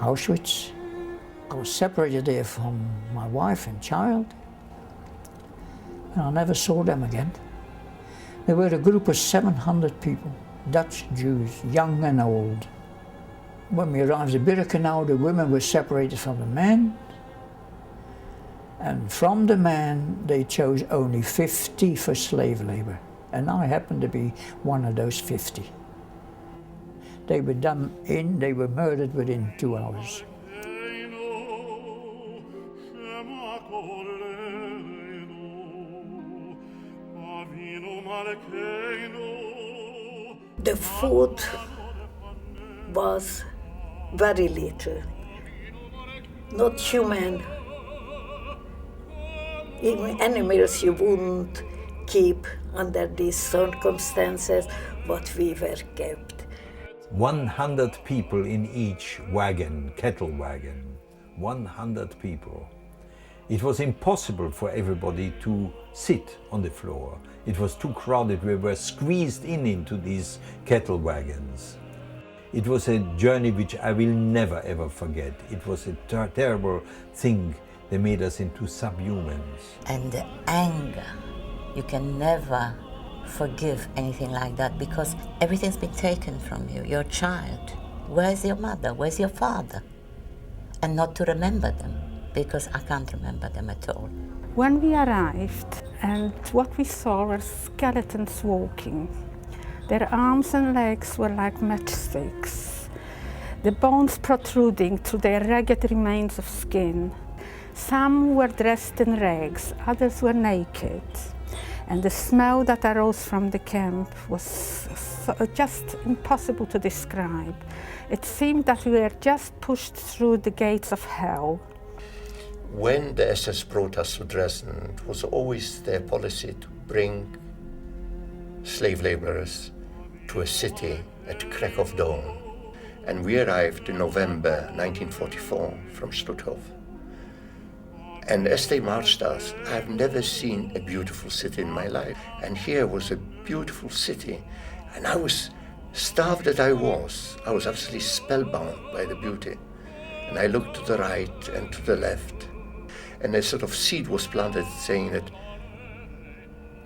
Auschwitz. I was separated there from my wife and child, and I never saw them again. They were a group of 700 people, Dutch Jews, young and old. When we arrived at Birkenau, the women were separated from the men, and from the men they chose only 50 for slave labor, and I happened to be one of those 50. They were they were murdered within 2 hours. The food was very little, not human. Even animals you wouldn't keep under these circumstances, what we were kept. 100 people in each wagon, cattle wagon, 100 people. It was impossible for everybody to sit on the floor. It was too crowded. We were squeezed into these cattle wagons. It was a journey which I will never ever forget. It was a terrible thing. They made us into subhumans. And the anger, you can never forgive anything like that because everything's been taken from you, your child. Where's your mother? Where's your father? And not to remember them, because I can't remember them at all. When we arrived, and what we saw were skeletons walking. Their arms and legs were like matchsticks, the bones protruding through their ragged remains of skin. Some were dressed in rags, others were naked, and the smell that arose from the camp was just impossible to describe. It seemed that we were just pushed through the gates of hell. When the SS brought us to Dresden, it was always their policy to bring slave laborers to a city at crack of dawn. And we arrived in November 1944 from Stutthof. And as they marched us, I've never seen a beautiful city in my life. And here was a beautiful city. And I was, starved as I was absolutely spellbound by the beauty. And I looked to the right and to the left. And a sort of seed was planted saying that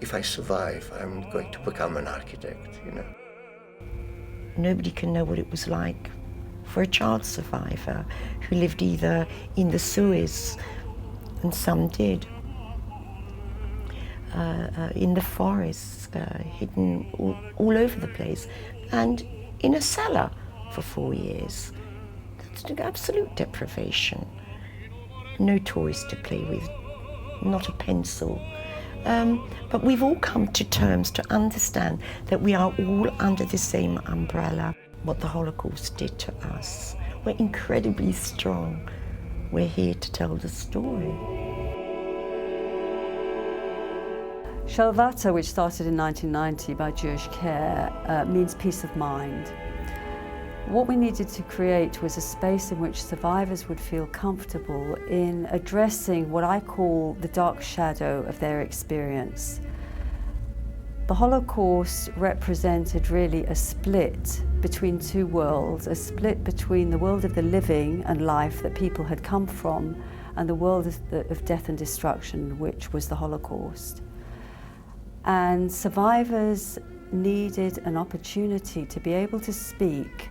if I survive, I'm going to become an architect, you know. Nobody can know what it was like for a child survivor who lived either in the sewers, and some did, in the forests, hidden all over the place, and in a cellar for 4 years. That's an absolute deprivation. No toys to play with, not a pencil. But we've all come to terms to understand that we are all under the same umbrella. What the Holocaust did to us. We're incredibly strong. We're here to tell the story. Shalvata, which started in 1990 by Jewish Care, means peace of mind. What we needed to create was a space in which survivors would feel comfortable in addressing what I call the dark shadow of their experience. The Holocaust represented really a split between two worlds, a split between the world of the living and life that people had come from and the world of death and destruction, which was the Holocaust. And survivors needed an opportunity to be able to speak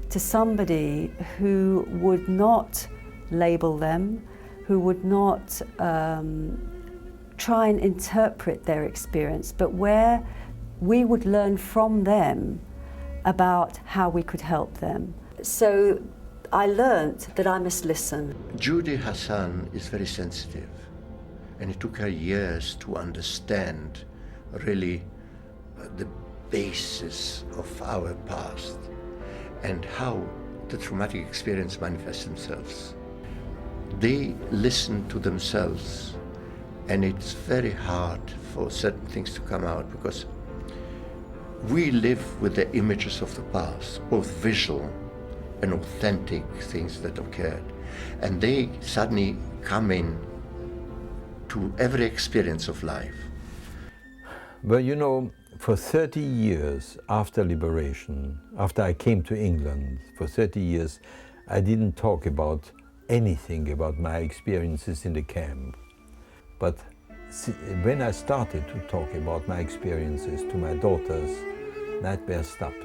to somebody who would not label them, who would not try and interpret their experience, but where we would learn from them about how we could help them. So I learned that I must listen. Judy Hassan is very sensitive, and it took her years to understand really the basis of our past and how the traumatic experience manifests themselves. They listen to themselves, and it's very hard for certain things to come out because we live with the images of the past, both visual and authentic things that occurred, and they suddenly come in to every experience of life. Well, you know, for 30 years after liberation, after I came to England, for 30 years, I didn't talk about anything about my experiences in the camp. But when I started to talk about my experiences to my daughters, nightmares stopped.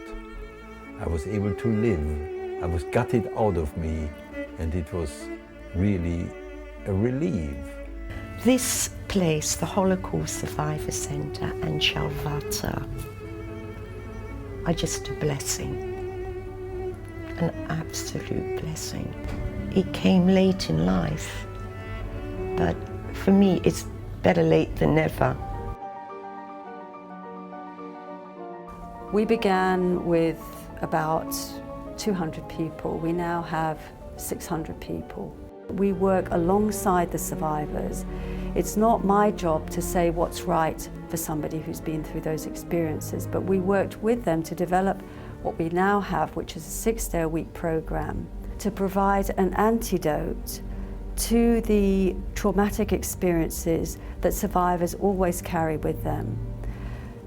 I was able to live. I was gutted out of me, and it was really a relief. This place, the Holocaust Survivor Centre and Shalvata, are just a blessing. An absolute blessing. It came late in life, but for me it's better late than never. We began with about 200 people. We now have 600 people. We work alongside the survivors. It's not my job to say what's right for somebody who's been through those experiences, but we worked with them to develop what we now have, which is a 6-day-a-week program to provide an antidote to the traumatic experiences that survivors always carry with them.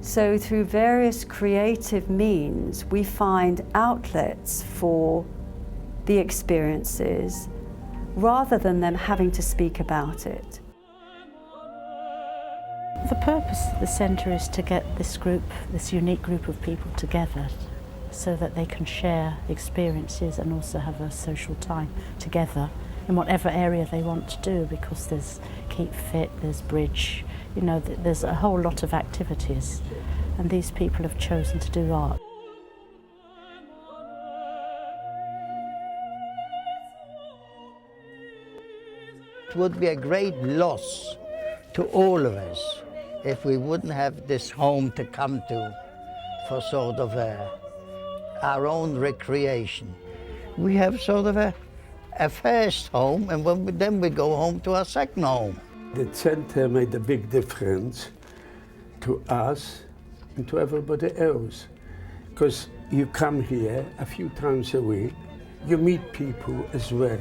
So through various creative means, we find outlets for the experiences rather than them having to speak about it. The purpose of the centre is to get this group, this unique group of people together so that they can share experiences and also have a social time together in whatever area they want to do, because there's Keep Fit, there's Bridge, you know, there's a whole lot of activities, and these people have chosen to do art. It would be a great loss to all of us if we wouldn't have this home to come to for sort of our own recreation. We have sort of a first home, and then we go home to our second home. The center made a big difference to us and to everybody else, because you come here a few times a week, you meet people as well,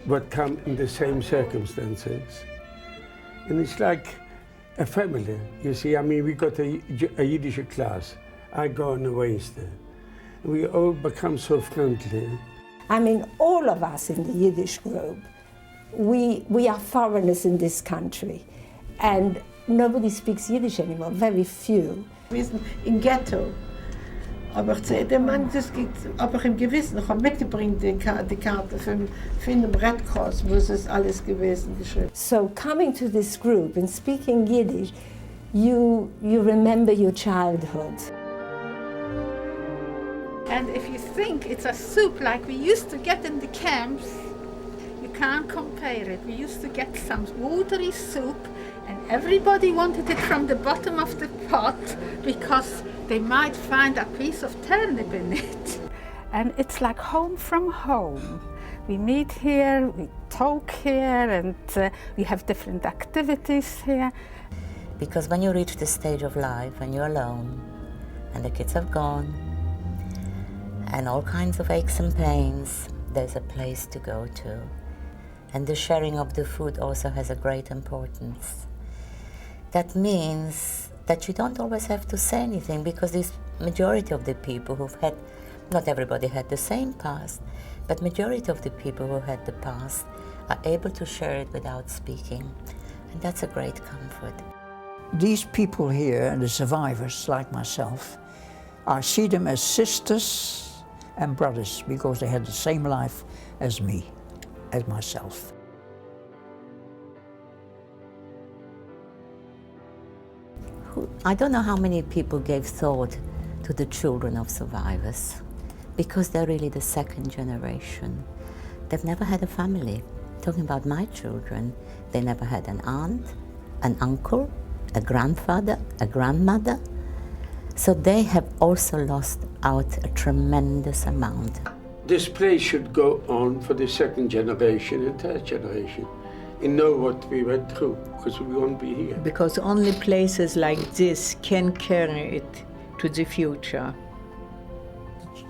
but come in the same circumstances. And it's like a family, you see. I mean, we got a Yiddish class. I go on a Wednesday. We all become so friendly. I mean, all of us in the Yiddish group, we are foreigners in this country, and nobody speaks Yiddish anymore, very few. Wir sind im Ghetto. Aber der Mann, das geht, aber im Gewissen, ich habe mitgebracht die Karte von dem Red Cross, wo es alles gewesen geschrieben. So coming to this group and speaking Yiddish, you remember your childhood. And if you think it's a soup like we used to get in the camps, you can't compare it. We used to get some watery soup, and everybody wanted it from the bottom of the pot because they might find a piece of turnip in it. And it's like home from home. We meet here, we talk here, and we have different activities here. Because when you reach this stage of life and you're alone, and the kids have gone, and all kinds of aches and pains, there's a place to go to. And the sharing of the food also has a great importance. That means that you don't always have to say anything, because this majority of the people who've had, not everybody had the same past, but majority of the people who had the past are able to share it without speaking. And that's a great comfort. These people here, and the survivors like myself, I see them as sisters and brothers, because they had the same life as me, as myself. I don't know how many people gave thought to the children of survivors, because they're really the second generation. They've never had a family. Talking about my children, they never had an aunt, an uncle, a grandfather, a grandmother. So they have also lost out a tremendous amount. This place should go on for the second generation and third generation and know what we went through, because we won't be here. Because only places like this can carry it to the future.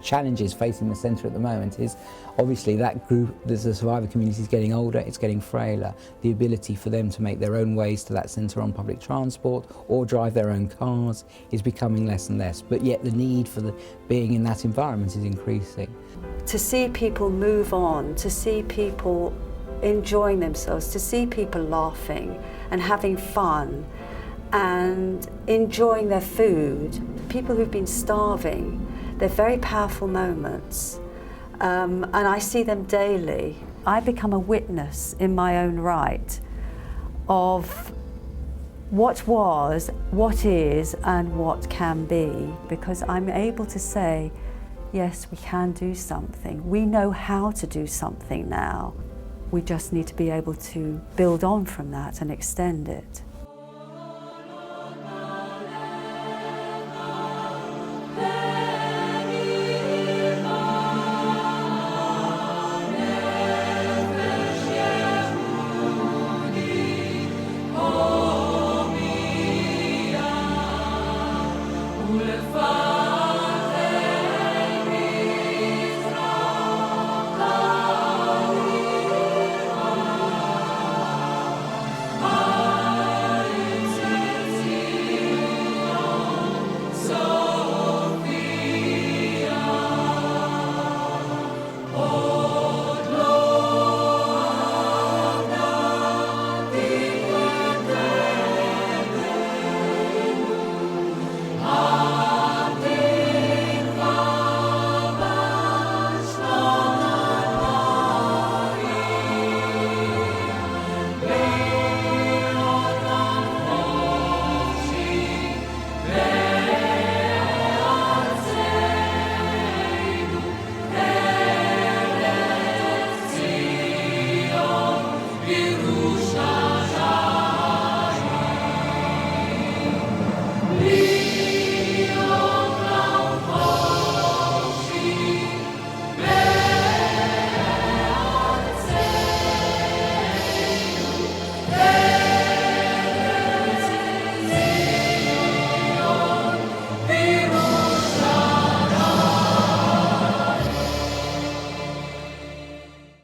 challenges facing the centre at the moment is obviously that group, the survivor community is getting older, it's getting frailer. The ability for them to make their own ways to that centre on public transport or drive their own cars is becoming less and less, but yet the need for being in that environment is increasing. To see people move on, to see people enjoying themselves, to see people laughing and having fun and enjoying their food. People who've been starving, they're very powerful moments, and I see them daily. I become a witness in my own right of what was, what is, and what can be, because I'm able to say, yes, we can do something. We know how to do something now. We just need to be able to build on from that and extend it.